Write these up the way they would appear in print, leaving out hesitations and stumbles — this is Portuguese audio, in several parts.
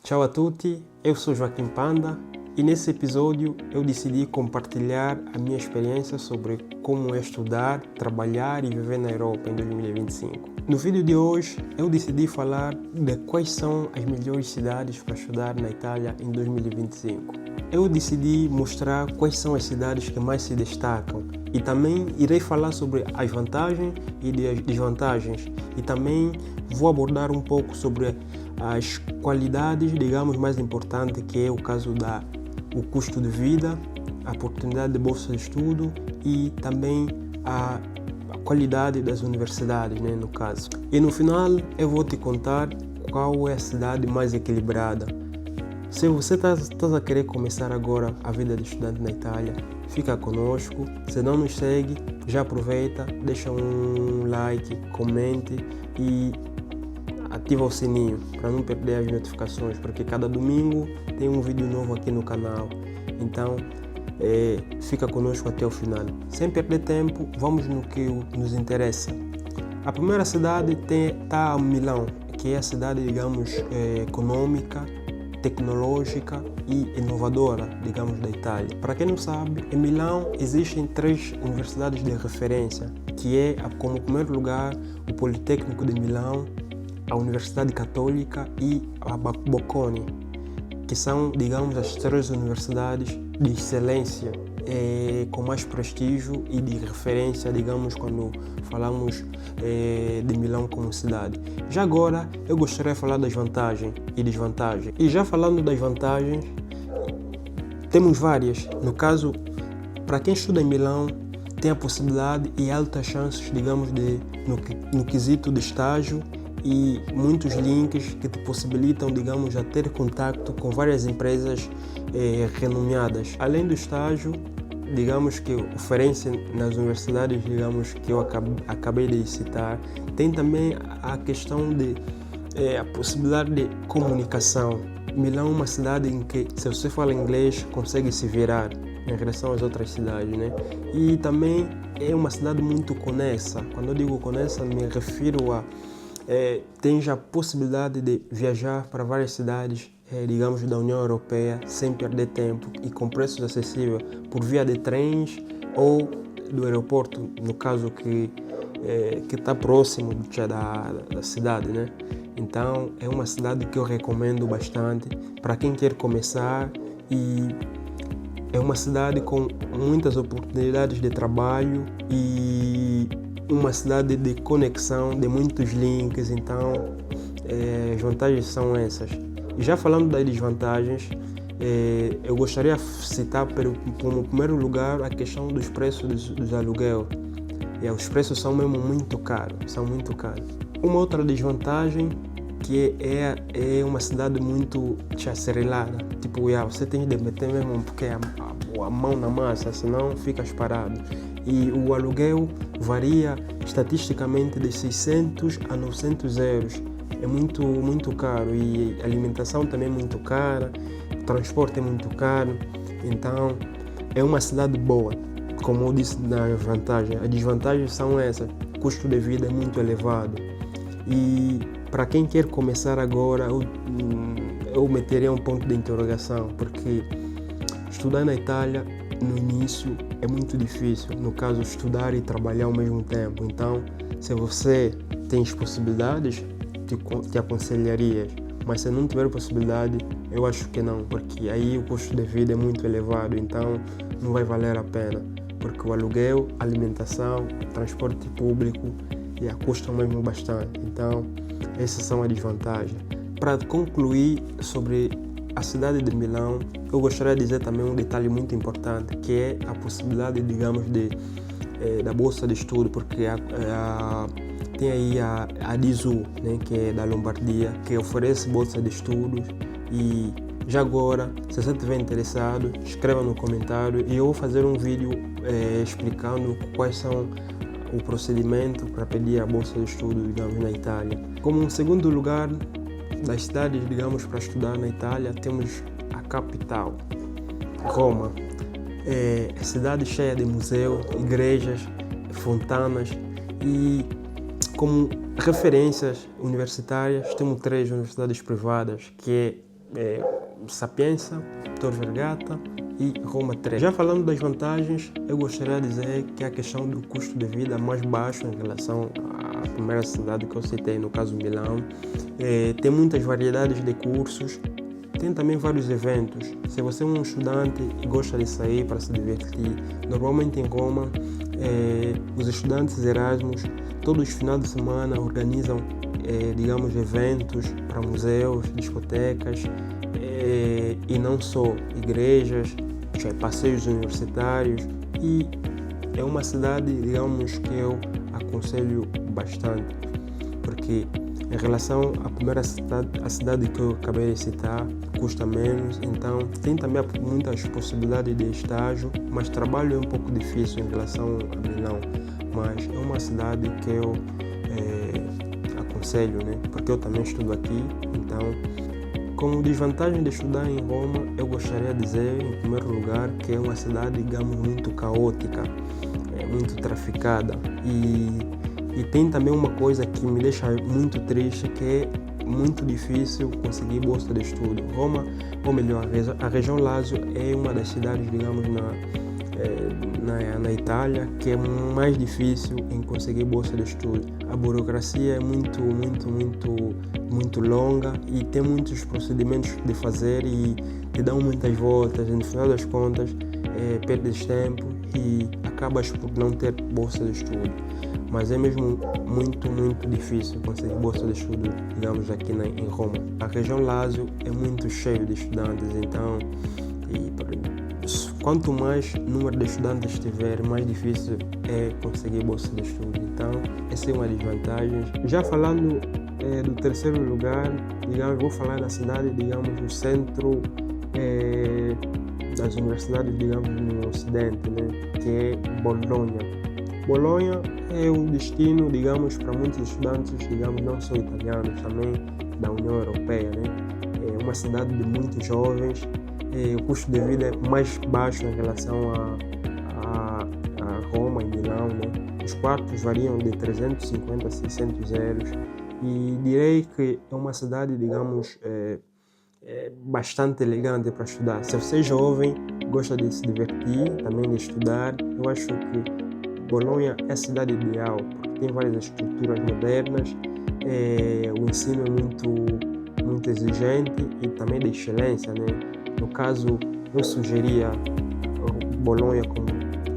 Ciao a tutti, eu sou Joaquim Panda e nesse episódio eu decidi compartilhar a minha experiência sobre como é estudar, trabalhar e viver na Europa em 2025. No vídeo de hoje eu decidi falar de quais são as melhores cidades para estudar na Itália em 2025. Eu decidi mostrar quais são as cidades que mais se destacam e também irei falar sobre as vantagens e desvantagens e também vou abordar um pouco sobre as qualidades, digamos, mais importantes, que é o caso o custo de vida, a oportunidade de bolsa de estudo e também a qualidade das universidades, né, no caso. E no final eu vou te contar qual é a cidade mais equilibrada. Se você está a querer começar agora a vida de estudante na Itália, fica conosco. Se não nos segue, já aproveita, deixa um like, comente e ativa o sininho para não perder as notificações, porque cada domingo tem um vídeo novo aqui no canal. Então, fica conosco até o final. Sem perder tempo, vamos no que nos interessa. A primeira cidade está Milão, que é a cidade, digamos, econômica, tecnológica e inovadora, digamos, da Itália. Para quem não sabe, em Milão existem 3 universidades de referência, que é, como primeiro lugar, o Politécnico de Milão, a Universidade Católica e a Bocconi, que são, digamos, as 3 universidades de excelência, com mais prestígio e de referência, digamos, quando falamos de Milão como cidade. Já agora, eu gostaria de falar das vantagens e desvantagens. E já falando das vantagens, temos várias. No caso, para quem estuda em Milão, tem a possibilidade e altas chances, digamos, no quesito de estágio, e muitos links que te possibilitam, digamos, a ter contato com várias empresas renomeadas. Além do estágio, digamos, que oferecem nas universidades, digamos, que eu acabei de citar, tem também a questão de a possibilidade de comunicação. Milão é uma cidade em que, se você fala inglês, consegue se virar em relação às outras cidades, né? E também é uma cidade muito conexa. Quando eu digo conexa, me refiro a tem já a possibilidade de viajar para várias cidades, digamos, da União Europeia sem perder tempo e com preços acessíveis por via de trens ou do aeroporto, no caso que está próximo já da cidade, né? Então é uma cidade que eu recomendo bastante para quem quer começar e é uma cidade com muitas oportunidades de trabalho e uma cidade de conexão, de muitos links, então as vantagens são essas. E já falando das desvantagens, eu gostaria de citar como primeiro lugar a questão dos preços dos aluguéis. Os preços são mesmo muito caros, Uma outra desvantagem que é uma cidade muito acelerada, tipo, você tem de meter mesmo porque a mão na massa, senão ficas parado. E o aluguel varia estatisticamente de 600 a 900 euros. É muito caro e a alimentação também é muito cara, o transporte é muito caro. Então, é uma cidade boa, como eu disse na vantagem. As desvantagens são essas, o custo de vida é muito elevado. E para quem quer começar agora, eu meteria um ponto de interrogação, porque estudar na Itália, no início, é muito difícil. No caso, estudar e trabalhar ao mesmo tempo. Então, se você tem as possibilidades, te aconselharia. Mas se não tiver possibilidade, eu acho que não, porque aí o custo de vida é muito elevado, então não vai valer a pena. Porque o aluguel, a alimentação, o transporte público custam mesmo bastante. Então, essas são as desvantagens. Para concluir sobre a cidade de Milão, eu gostaria de dizer também um detalhe muito importante, que é a possibilidade, digamos, da bolsa de estudo, porque tem aí a DISU, né, que é da Lombardia, que oferece bolsa de estudos. E já agora, se você estiver interessado, escreva no comentário e eu vou fazer um vídeo explicando quais são o procedimento para pedir a bolsa de estudo, digamos, na Itália. Como um segundo lugar das cidades, digamos, para estudar na Itália, temos a capital, Roma. É cidade cheia de museus, igrejas, fontanas e como referências universitárias temos 3 universidades privadas, que é Sapienza, Tor Vergata e Roma 3. Já falando das vantagens, eu gostaria de dizer que a questão do custo de vida mais baixo em relação à primeira cidade que eu citei, no caso Milão. Tem muitas variedades de cursos, tem também vários eventos. Se você é um estudante e gosta de sair para se divertir, normalmente em Roma, os estudantes Erasmus, todos os finais de semana organizam, digamos, eventos para museus, discotecas, e não só igrejas, passeios universitários, e é uma cidade, digamos, que eu aconselho bastante, porque em relação à primeira cidade, a cidade que eu acabei de citar, custa menos, então tem também muitas possibilidades de estágio, mas trabalho é um pouco difícil em relação a Milão, mas é uma cidade que eu aconselho, né? Porque eu também estudo aqui, então como desvantagem de estudar em Roma, eu gostaria de dizer, em primeiro lugar, que é uma cidade, digamos, muito caótica, muito traficada. E tem também uma coisa que me deixa muito triste, que é muito difícil conseguir bolsa de estudo. Roma, ou melhor, a região Lazio é uma das cidades, digamos, na Itália, que é mais difícil em conseguir bolsa de estudo. A burocracia é muito longa e tem muitos procedimentos de fazer e te dão muitas voltas, e no final das contas perdes tempo e acabas por não ter bolsa de estudo. Mas é mesmo muito difícil conseguir bolsa de estudo, digamos, aqui em Roma. A região Lazio é muito cheia de estudantes, então quanto mais número de estudantes tiver, mais difícil é conseguir bolsa de estudo. Então, essa é uma das vantagens. Já falando do terceiro lugar, digamos, vou falar da cidade, digamos, no centro das universidades, digamos, no ocidente, né, que é Bolonha. Bolonha é um destino, digamos, para muitos estudantes, digamos, não só italianos, também da União Europeia, né? É uma cidade de muitos jovens. O custo de vida é mais baixo em relação a Roma e Milão, né? Os quartos variam de 350 a 600 euros e direi que é uma cidade, digamos, bastante elegante para estudar. Se você é jovem, gosta de se divertir, também de estudar, eu acho que Bolonha é a cidade ideal, porque tem várias estruturas modernas, o ensino é muito exigente e também de excelência, né? No caso, eu sugeria Bolonha como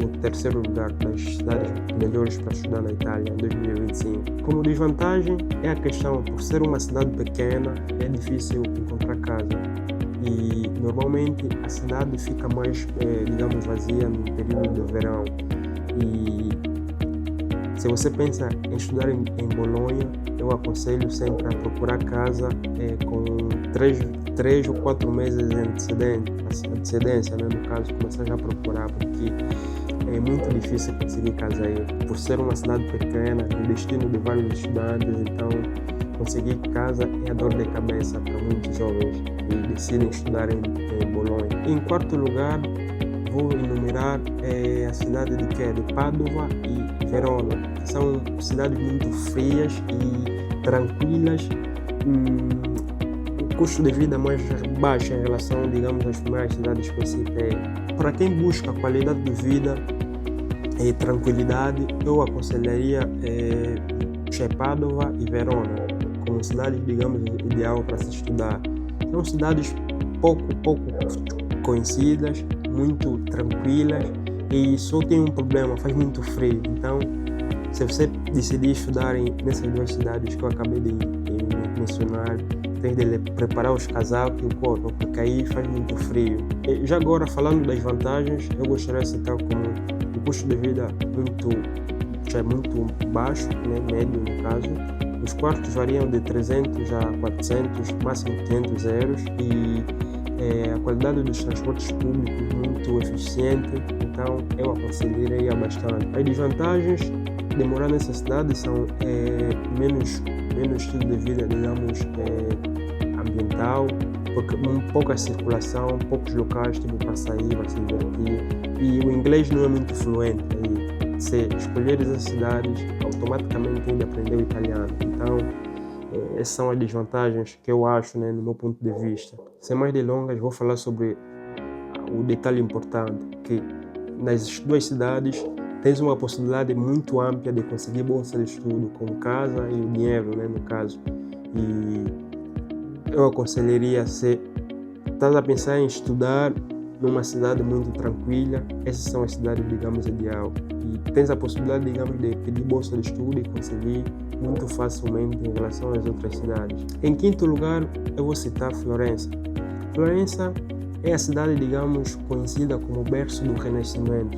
o terceiro lugar das cidades melhores para estudar na Itália em 2025. Como desvantagem é a questão, por ser uma cidade pequena, é difícil encontrar casa. E normalmente a cidade fica mais, digamos, vazia no período de verão. E se você pensa em estudar em Bolonha, eu aconselho sempre a procurar casa com 3 ou 4 meses de antecedência, né? No caso, começar já a procurar, porque é muito difícil conseguir casa aí. Por ser uma cidade pequena, o destino de vários estudantes, então conseguir casa é a dor de cabeça para muitos jovens que decidem estudar em Bolonha. Em quarto lugar, vou enumerar a cidade de Padova e Verona, que são cidades muito frias e tranquilas, o custo de vida mais baixo em relação, digamos, às primeiras cidades que eu citei. Para quem busca qualidade de vida e tranquilidade, eu aconselharia Padova e Verona como cidades, digamos, ideal para se estudar. São cidades pouco conhecidas, muito tranquilas e só tem um problema, faz muito frio. Então, se você decidir estudar nessas duas cidades que eu acabei de mencionar, tem de preparar os casacos e o corpo, porque aí faz muito frio. E já agora, falando das vantagens, eu gostaria de citar como o custo de vida muito baixo, né, médio no caso. Os quartos variam de 300 a 400, máximo 500 euros e a qualidade dos transportes públicos muito eficiente, então eu aconselharia bastante. As desvantagens de morar nessa cidade são menos estilo de vida, digamos, ambiental, porque pouca circulação, poucos locais tipo, para sair, para se divertir, e o inglês não é muito fluente. Se escolher essas cidades, automaticamente tem de aprender o italiano. Então, essas são as desvantagens que eu acho, né, no meu ponto de vista. Sem mais delongas, vou falar sobre o detalhe importante, que nas duas cidades tens uma possibilidade muito ampla de conseguir bolsa de estudo, com casa e o dinheiro, né, no caso. E eu aconselharia, se estás a pensar em estudar numa cidade muito tranquila, essas são as cidades, digamos, ideal. E tens a possibilidade, digamos, de pedir bolsa de estudo e conseguir muito facilmente em relação às outras cidades. Em quinto lugar, eu vou citar Florença. Florença é a cidade, digamos, conhecida como berço do Renascimento.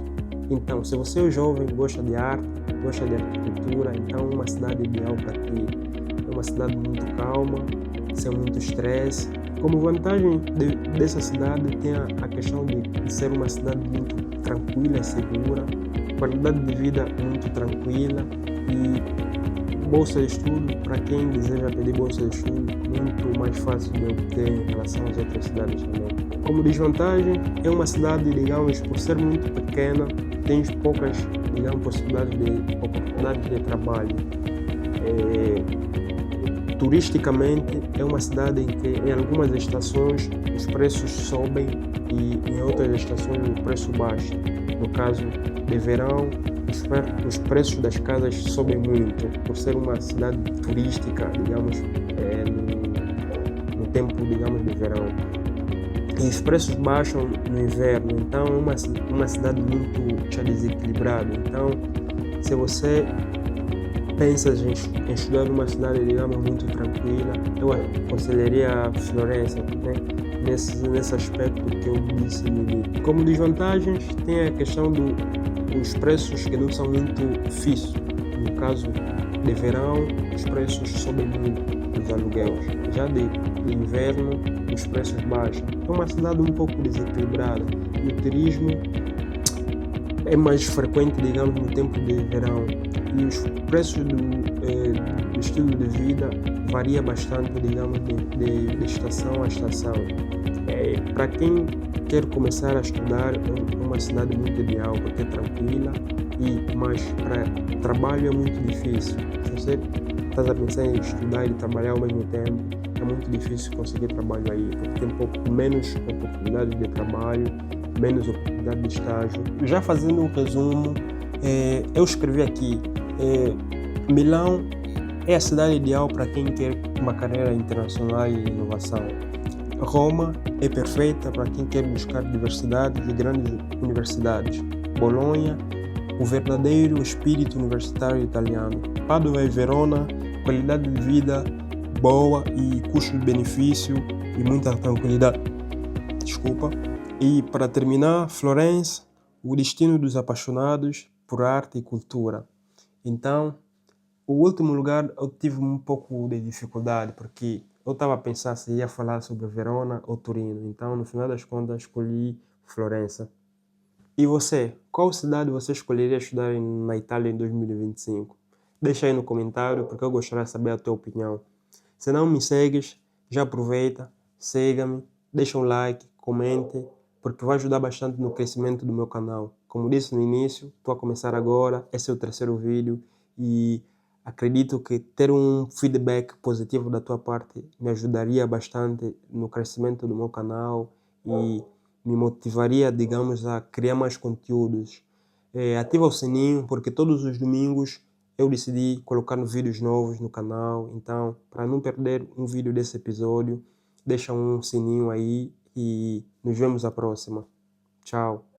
Então, se você é jovem, gosta de arte, gosta de arquitetura, então é uma cidade ideal para ti. É uma cidade muito calma, sem muito estresse. Como vantagem dessa cidade tem a questão de ser uma cidade muito tranquila e segura, qualidade de vida muito tranquila e bolsa de estudo, para quem deseja pedir bolsa de estudo, muito mais fácil de obter em relação às outras cidades também. Como desvantagem, é uma cidade, digamos, por ser muito pequena, tens poucas, digamos, oportunidades de trabalho. Turisticamente, é uma cidade em que em algumas estações os preços sobem e em outras estações o preço baixa. No caso de verão, os preços das casas sobem muito, por ser uma cidade turística, digamos, no tempo, digamos, de verão. E os preços baixam no inverno, então é uma cidade muito desequilibrada. Então, se você pensas em estudar numa cidade, digamos, muito tranquila, eu aconselharia a Florença, né? Nesse aspecto que eu disse. Como desvantagens, tem a questão dos preços que não são muito fixos. No caso de verão, os preços sobem muito dos aluguéis. Já de inverno, os preços baixam. É uma cidade um pouco desequilibrada. E o turismo é mais frequente, digamos, no tempo de verão. E os preços do estilo de vida varia bastante, digamos, de estação a estação. Para quem quer começar a estudar, é uma cidade muito ideal, porque é tranquila, mas para trabalho é muito difícil. Se você está a pensar em estudar e trabalhar ao mesmo tempo, é muito difícil conseguir trabalho aí, porque tem pouco menos oportunidades de trabalho, menos oportunidade de estágio. Já fazendo um resumo, eu escrevi aqui, Milão é a cidade ideal para quem quer uma carreira internacional e inovação. Roma é perfeita para quem quer buscar diversidade e grandes universidades. Bolonha, o verdadeiro espírito universitário italiano. Padova e Verona, qualidade de vida boa e custo-benefício e muita tranquilidade. E para terminar, Florença, o destino dos apaixonados por arte e cultura. Então, o último lugar eu tive um pouco de dificuldade, porque eu estava a pensar se ia falar sobre Verona ou Turino. Então, no final das contas, escolhi Florença. E você? Qual cidade você escolheria estudar na Itália em 2025? Deixa aí no comentário, porque eu gostaria de saber a tua opinião. Se não me segues, já aproveita, siga-me, deixa um like, comente, porque vai ajudar bastante no crescimento do meu canal. Como disse no início, estou a começar agora, esse é o terceiro vídeo e acredito que ter um feedback positivo da tua parte me ajudaria bastante no crescimento do meu canal e me motivaria, digamos, a criar mais conteúdos. Ativa o sininho, porque todos os domingos eu decidi colocar vídeos novos no canal. Então, para não perder um vídeo desse episódio, deixa um sininho aí e nos vemos à próxima. Tchau!